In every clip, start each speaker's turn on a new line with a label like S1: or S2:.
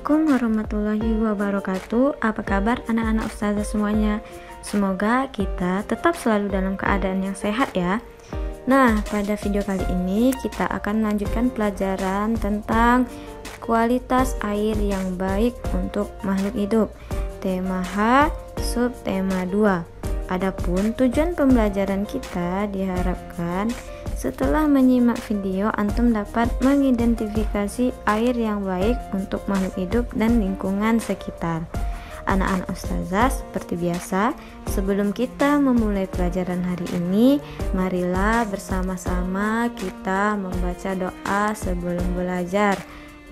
S1: Assalamualaikum warahmatullahi wabarakatuh. Apa kabar anak-anak ustazah semuanya? Semoga kita tetap selalu dalam keadaan yang sehat ya. Nah, pada video kali ini kita akan melanjutkan pelajaran tentang kualitas air yang baik untuk makhluk hidup. Tema H, subtema 2. Adapun tujuan pembelajaran kita diharapkan setelah menyimak video, antum dapat mengidentifikasi air yang baik untuk makhluk hidup dan lingkungan sekitar. Anak-anak ustazah, seperti biasa, sebelum kita memulai pelajaran hari ini, marilah bersama-sama kita membaca doa sebelum belajar.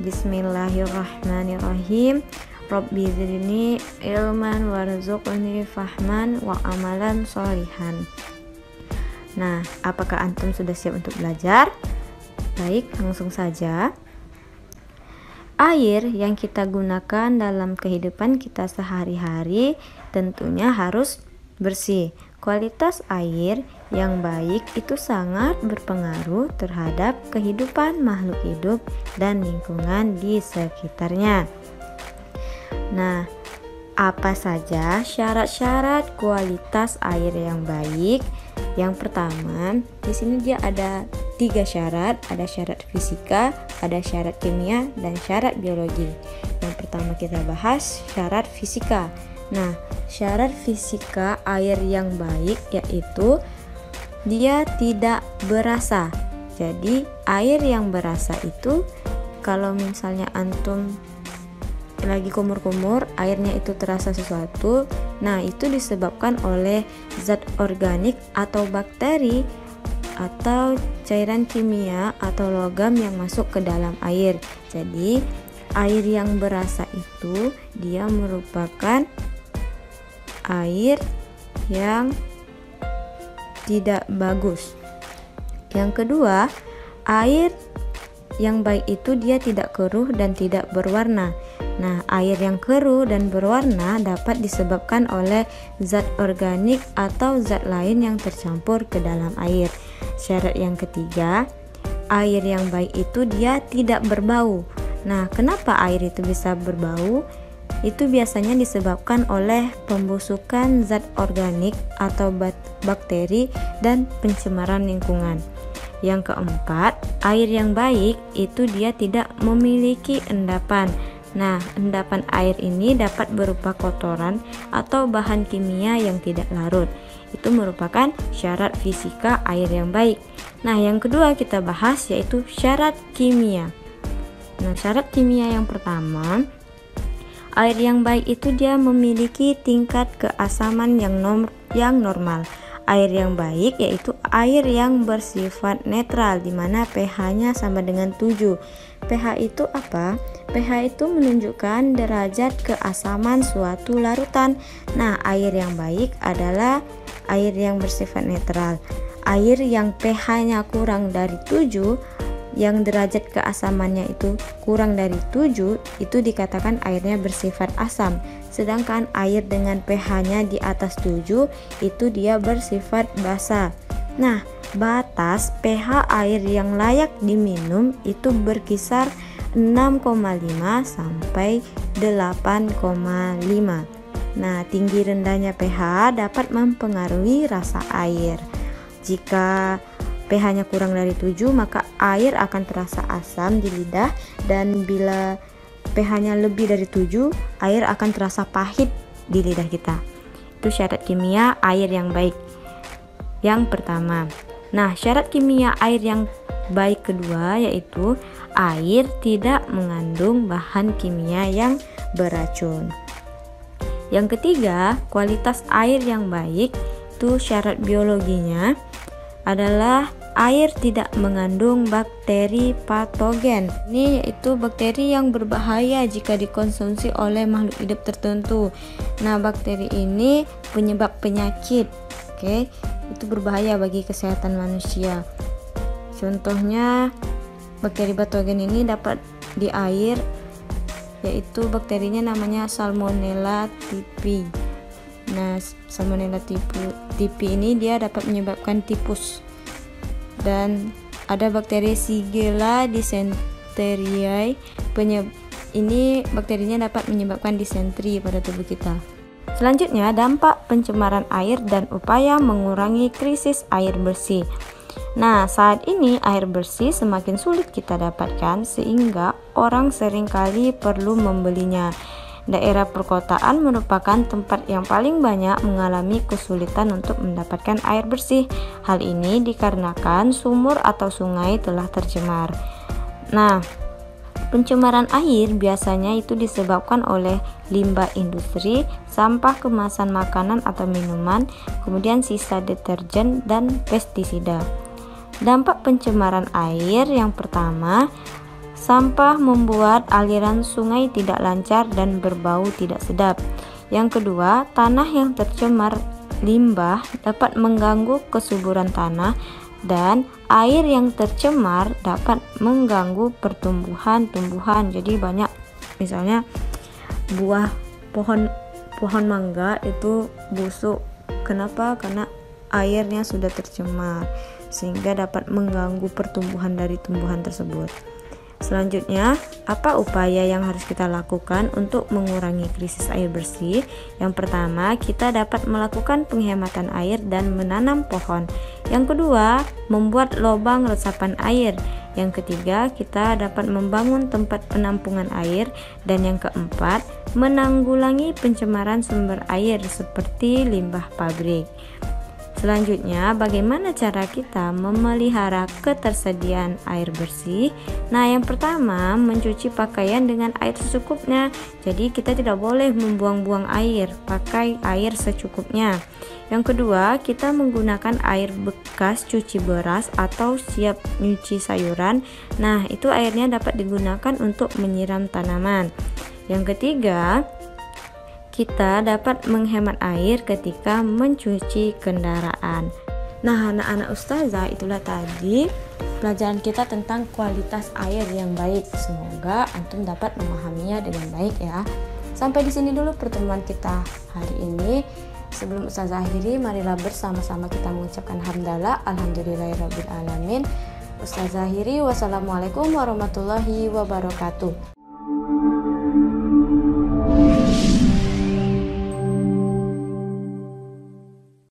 S1: Bismillahirrahmanirrahim. Rabbi zidni ilman warzuqni fahman wa amalan sholihan. Nah, apakah antum sudah siap untuk belajar? Baik, langsung saja. Air yang kita gunakan dalam kehidupan kita sehari-hari tentunya harus bersih. Kualitas air yang baik itu sangat berpengaruh terhadap kehidupan makhluk hidup dan lingkungan di sekitarnya. Nah, apa saja syarat-syarat kualitas air yang baik? Yang pertama, di sini dia ada 3 syarat, ada syarat fisika, ada syarat kimia, dan syarat biologi. Yang pertama kita bahas syarat fisika. Nah, syarat fisika air yang baik yaitu dia tidak berasa. Jadi, air yang berasa itu kalau misalnya antum lagi kumur-kumur, airnya itu terasa sesuatu, nah itu disebabkan oleh zat organik atau bakteri atau cairan kimia atau logam yang masuk ke dalam air. Jadi air yang berasa itu dia merupakan air yang tidak bagus. Yang kedua, air yang baik itu dia tidak keruh dan tidak berwarna. Nah, air yang keruh dan berwarna dapat disebabkan oleh zat organik atau zat lain yang tercampur ke dalam air. Syarat yang ketiga, air yang baik itu dia tidak berbau. Nah, kenapa air itu bisa berbau? Itu biasanya disebabkan oleh pembusukan zat organik atau bakteri dan pencemaran lingkungan. Yang keempat, air yang baik itu dia tidak memiliki endapan. Nah, endapan air ini dapat berupa kotoran atau bahan kimia yang tidak larut. Itu merupakan syarat fisika air yang baik. Nah, yang kedua kita bahas yaitu syarat kimia. Nah, syarat kimia yang pertama, air yang baik itu dia memiliki tingkat keasaman yang normal. Air yang baik yaitu air yang bersifat netral di mana pH-nya sama dengan 7. pH itu apa? pH itu menunjukkan derajat keasaman suatu larutan. Nah, air yang baik adalah air yang bersifat netral. Air yang pH-nya kurang dari 7, yang derajat keasamannya itu kurang dari 7, itu dikatakan airnya bersifat asam. Sedangkan air dengan pH-nya di atas 7 itu dia bersifat basa. Nah, batas pH air yang layak diminum itu berkisar 6,5 sampai 8,5. Nah, tinggi rendahnya pH dapat mempengaruhi rasa air. Jika pH-nya kurang dari 7, maka air akan terasa asam di lidah, dan bila pH-nya lebih dari 7, air akan terasa pahit di lidah kita. Itu syarat kimia air yang baik yang pertama. Nah, syarat kimia air yang baik kedua yaitu air tidak mengandung bahan kimia yang beracun. Yang ketiga, kualitas air yang baik itu syarat biologinya adalah air tidak mengandung bakteri patogen. Ini yaitu bakteri yang berbahaya jika dikonsumsi oleh makhluk hidup tertentu. Nah, bakteri ini penyebab penyakit. Oke, itu berbahaya bagi kesehatan manusia. Contohnya bakteri patogen ini dapat di air, yaitu bakterinya namanya Salmonella typhi. Nah, Salmonella typhi ini dia dapat menyebabkan tipus. Dan ada bakteri Shigella dysenteriae ini bakterinya dapat menyebabkan disentri pada tubuh kita. Selanjutnya, dampak pencemaran air dan upaya mengurangi krisis air bersih. Nah, saat ini air bersih semakin sulit kita dapatkan sehingga orang seringkali perlu membelinya. Daerah perkotaan merupakan tempat yang paling banyak mengalami kesulitan untuk mendapatkan air bersih. Hal ini dikarenakan sumur atau sungai telah tercemar. Nah, pencemaran air biasanya itu disebabkan oleh limbah industri, sampah kemasan makanan atau minuman, kemudian sisa deterjen dan pestisida. Dampak pencemaran air yang pertama, sampah membuat aliran sungai tidak lancar dan berbau tidak sedap. Yang kedua, tanah yang tercemar limbah dapat mengganggu kesuburan tanah, dan air yang tercemar dapat mengganggu pertumbuhan-tumbuhan. Jadi banyak misalnya buah pohon mangga itu busuk. Kenapa? Karena airnya sudah tercemar sehingga dapat mengganggu pertumbuhan dari tumbuhan tersebut. Selanjutnya, apa upaya yang harus kita lakukan untuk mengurangi krisis air bersih? Yang pertama, kita dapat melakukan penghematan air dan menanam pohon. Yang kedua, membuat lubang resapan air. Yang ketiga, kita dapat membangun tempat penampungan air. Dan yang keempat, menanggulangi pencemaran sumber air seperti limbah pabrik. Selanjutnya, bagaimana cara kita memelihara ketersediaan air bersih? Nah, yang pertama, mencuci pakaian dengan air secukupnya. Jadi, kita tidak boleh membuang-buang air, pakai air secukupnya. Yang kedua, kita menggunakan air bekas cuci beras atau siap nyuci sayuran. Nah, itu airnya dapat digunakan untuk menyiram tanaman. Yang ketiga, kita dapat menghemat air ketika mencuci kendaraan. Nah, anak-anak ustazah, itulah tadi pelajaran kita tentang kualitas air yang baik. Semoga antum dapat memahaminya dengan baik ya. Sampai di sini dulu pertemuan kita hari ini. Sebelum ustazah akhiri, marilah bersama-sama kita mengucapkan hamdalah, alhamdulillahirabbil alamin. Ustazah akhiri, wassalamualaikum warahmatullahi wabarakatuh.